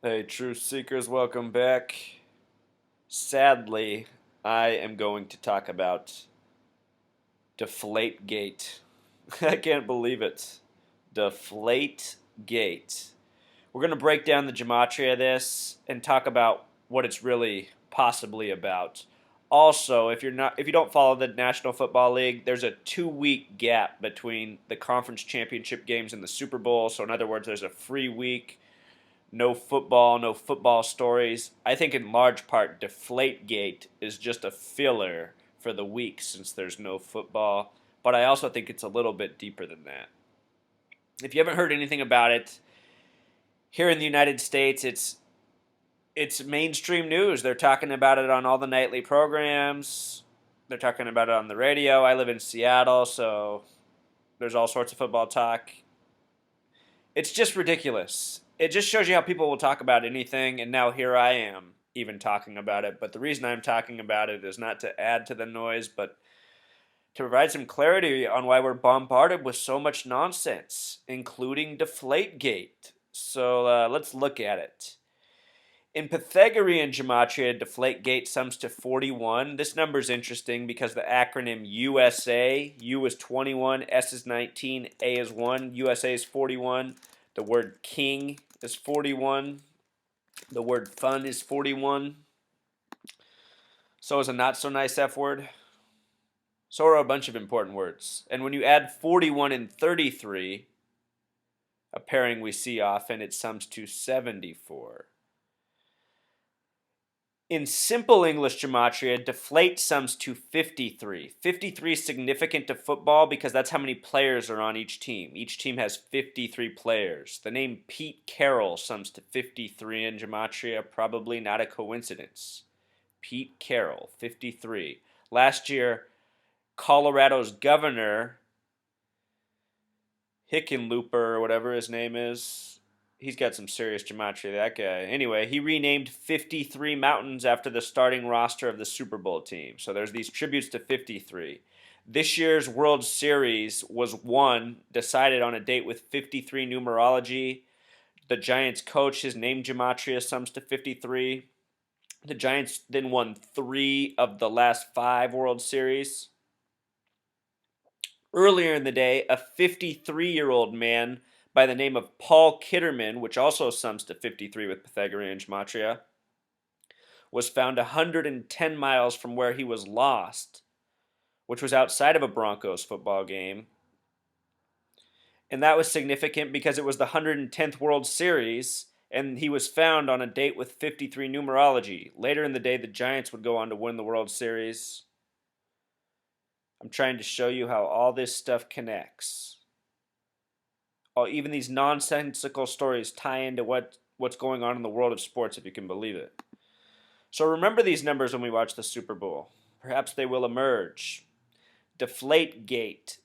Hey, Truth Seekers, welcome back. Sadly, I am going to talk about Deflate-Gate. I can't believe it. Deflate-Gate. We're going to break down the gematria of this and talk about what it's really possibly about. Also, if you don't follow the National Football League, there's a 2 week gap between the conference championship games and the Super Bowl. So in other words, there's a free week. No football stories. I think in large part Deflate-Gate is just a filler for the week since there's no football. But I also think it's a little bit deeper than that. If you haven't heard anything about it, here in the United States, it's mainstream news. They're talking about it on all the nightly programs. They're talking about it on the radio. I live in Seattle, so there's all sorts of football talk. It's just ridiculous. It just shows you how people will talk about anything, and now here I am even talking about it. But the reason I'm talking about it is not to add to the noise, but to provide some clarity on why we're bombarded with so much nonsense, including Deflate-Gate. So let's look at it. In Pythagorean gematria, Deflate-Gate sums to 41. This number is interesting because the acronym USA, U is 21, S is 19, A is 1, USA is 41. The word king is 41. The word fun is 41. So is a not so nice F word. So are a bunch of important words. And when you add 41 and 33, a pairing we see often, it sums to 74. In simple English gematria, deflate sums to 53. 53 is significant to football because that's how many players are on each team. Each team has 53 players. The name Pete Carroll sums to 53 in gematria, probably not a coincidence. Pete Carroll, 53. Last year, Colorado's governor, Hickenlooper, or whatever his name is, he's got some serious gematria, that guy. Anyway, he renamed 53 mountains after the starting roster of the Super Bowl team. So there's these tributes to 53. This year's World Series was decided on a date with 53 numerology. The Giants coach, his name gematria sums to 53. The Giants then won 3 of the last 5 World Series. Earlier in the day, a 53-year-old man by the name of Paul Kitterman, which also sums to 53 with Pythagorean gematria, was found 110 miles from where he was lost, which was outside of a Broncos football game. And that was significant because it was the 110th World Series, and he was found on a date with 53 numerology. Later in the day, the Giants would go on to win the World Series. I'm trying to show you how all this stuff connects. Even these nonsensical stories tie into what's going on in the world of sports, if you can believe it. So remember these numbers when we watch the Super Bowl. Perhaps they will emerge. Deflate-Gate.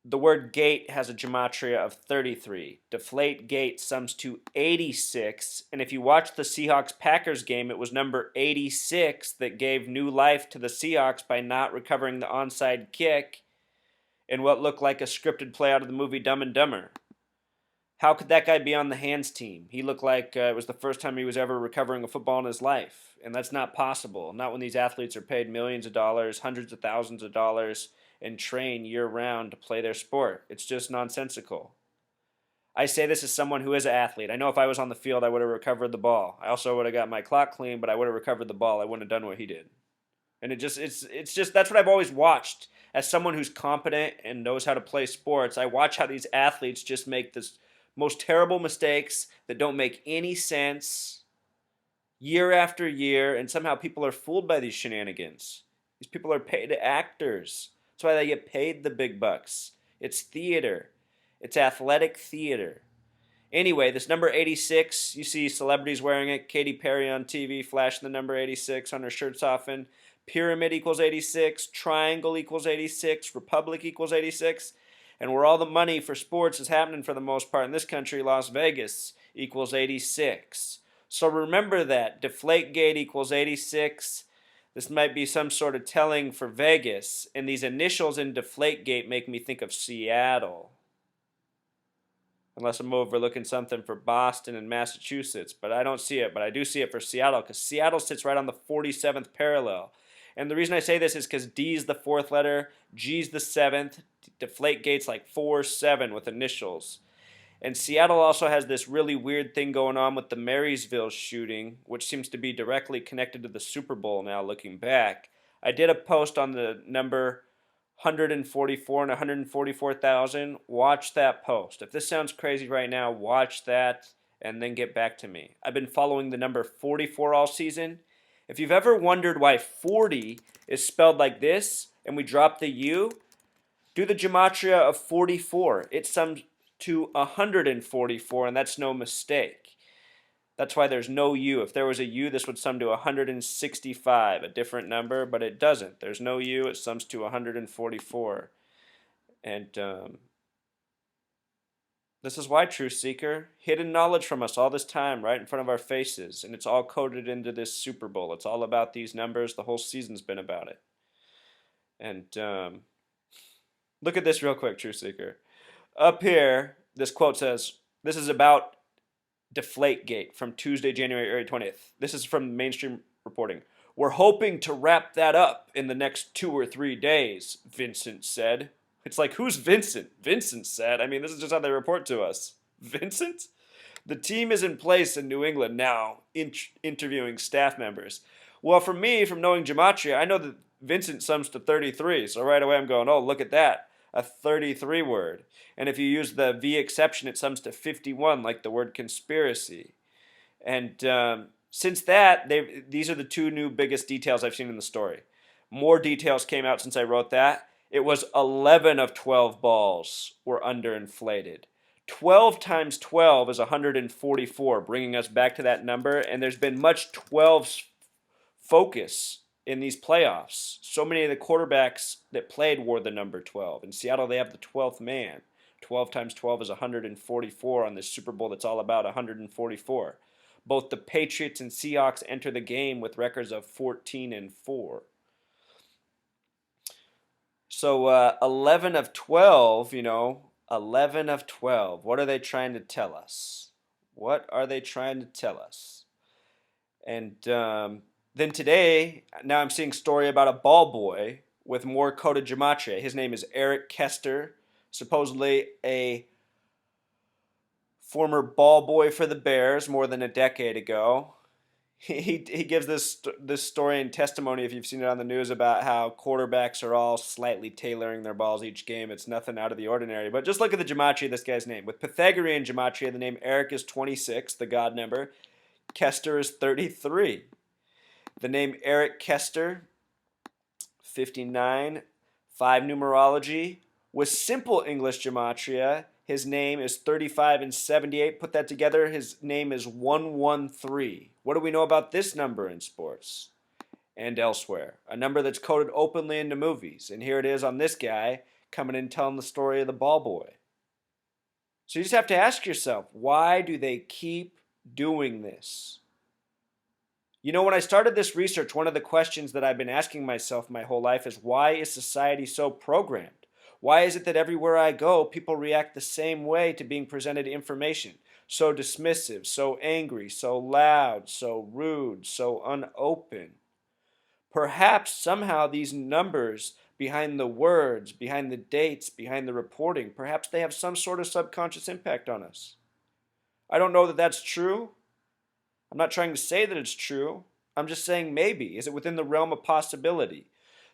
The word gate has a gematria of 33. Deflate-Gate sums to 86. And if you watch the Seahawks-Packers game, it was number 86 that gave new life to the Seahawks by not recovering the onside kick in what looked like a scripted play out of the movie Dumb and Dumber. How could that guy be on the hands team? He looked like it was the first time he was ever recovering a football in his life. And that's not possible. Not when these athletes are paid millions of dollars, hundreds of thousands of dollars, and train year-round to play their sport. It's just nonsensical. I say this as someone who is an athlete. I know if I was on the field, I would have recovered the ball. I also would have got my clock clean, but I would have recovered the ball. I wouldn't have done what he did. And it's just that's what I've always watched. As someone who's competent and knows how to play sports, I watch how these athletes just make this most terrible mistakes that don't make any sense year after year, and somehow people are fooled by these shenanigans. These people are paid actors. That's why they get paid the big bucks. It's theater. It's athletic theater. Anyway, this number 86, you see celebrities wearing it. Katy Perry on TV flashing the number 86 on her shirts often. Pyramid equals 86. Triangle equals 86. Republic equals 86. And where all the money for sports is happening for the most part in this country, Las Vegas equals 86. So remember that. Deflate-Gate equals 86. This might be some sort of telling for Vegas. And these initials in Deflate-Gate make me think of Seattle. Unless I'm overlooking something for Boston and Massachusetts, but I don't see it. But I do see it for Seattle, because Seattle sits right on the 47th parallel. And the reason I say this is because D is the fourth letter, G's the seventh, Deflate-Gate's like 4-7 with initials. And Seattle also has this really weird thing going on with the Marysville shooting, which seems to be directly connected to the Super Bowl now, looking back. I did a post on the number 144 and 144,000. Watch that post. If this sounds crazy right now, watch that and then get back to me. I've been following the number 44 all season. If you've ever wondered why 40 is spelled like this and we drop the U, do the gematria of 44. It sums to 144, and that's no mistake. That's why there's no U. If there was a U, this would sum to 165, a different number, but it doesn't. There's no U. It sums to 144. And this is why, Truth Seeker, hidden knowledge from us all this time right in front of our faces, and it's all coded into this Super Bowl. It's all about these numbers. The whole season's been about it. And look at this real quick, Truth Seeker. Up here, this quote says, this is about Deflate-Gate from Tuesday, January 20th. This is from mainstream reporting. We're hoping to wrap that up in the next 2 or 3 days, Vincent said. It's like, who's Vincent? Vincent said. I mean, this is just how they report to us. Vincent? The team is in place in New England now, interviewing staff members. Well, for me, from knowing gematria, I know that Vincent sums to 33, so right away I'm going, oh, look at that. A 33 word. And if you use the V exception, it sums to 51, like the word conspiracy. And since that, these are the 2 new biggest details I've seen in the story. More details came out since I wrote that. It was 11 of 12 balls were underinflated. 12 times 12 is 144, bringing us back to that number. And there's been much 12's focus in these playoffs. So many of the quarterbacks that played wore the number 12. In Seattle, they have the 12th man. 12 times 12 is 144 on this Super Bowl that's all about 144. Both the Patriots and Seahawks enter the game with records of 14-4. So 11 of 12, 11 of 12. What are they trying to tell us? What are they trying to tell us? And then today, now I'm seeing a story about a ball boy with more coded gematria. His name is Eric Kester, supposedly a former ball boy for the Bears more than a decade ago. He gives this story and testimony, if you've seen it on the news, about how quarterbacks are all slightly tailoring their balls each game. It's nothing out of the ordinary. But just look at the gematria of this guy's name. With Pythagorean gematria, the name Eric is 26, the god number. Kester is 33. The name Eric Kester, 59, 5 numerology. With simple English gematria, his name is 35 and 78. Put that together, his name is 113. What do we know about this number in sports and elsewhere? A number that's coded openly into movies. And here it is on this guy coming in telling the story of the ball boy. So you just have to ask yourself, why do they keep doing this? When I started this research, one of the questions that I've been asking myself my whole life is, why is society so programmed? Why is it that everywhere I go, people react the same way to being presented information? So dismissive, so angry, so loud, so rude, so unopen. Perhaps somehow these numbers behind the words, behind the dates, behind the reporting, perhaps they have some sort of subconscious impact on us. I don't know that that's true. I'm not trying to say that it's true. I'm just saying maybe. Is it within the realm of possibility?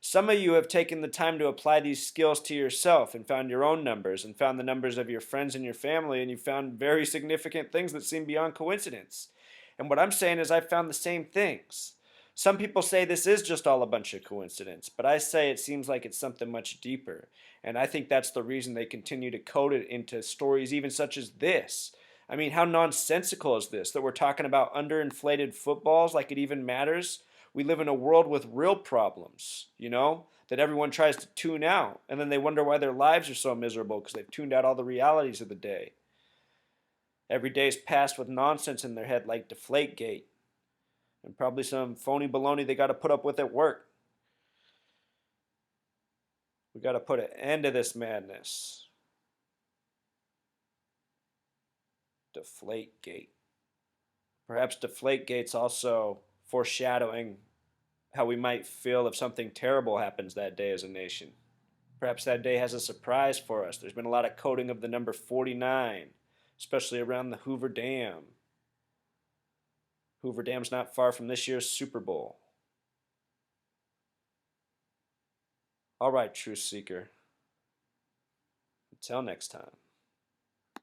Some of you have taken the time to apply these skills to yourself and found your own numbers and found the numbers of your friends and your family, and you found very significant things that seem beyond coincidence. And what I'm saying is I've found the same things. Some people say this is just all a bunch of coincidence, but I say it seems like it's something much deeper. And I think that's the reason they continue to code it into stories even such as this. I mean, how nonsensical is this, that we're talking about underinflated footballs like it even matters? We live in a world with real problems, that everyone tries to tune out. And then they wonder why their lives are so miserable because they've tuned out all the realities of the day. Every day is passed with nonsense in their head like Deflate-Gate. And probably some phony baloney they got to put up with at work. We got to put an end to this madness. Deflate-Gate. Perhaps Deflate-Gate's also foreshadowing how we might feel if something terrible happens that day as a nation. Perhaps that day has a surprise for us. There's been a lot of coding of the number 49, especially around the Hoover Dam. Hoover Dam's not far from this year's Super Bowl. All right, Truth Seeker. Until next time.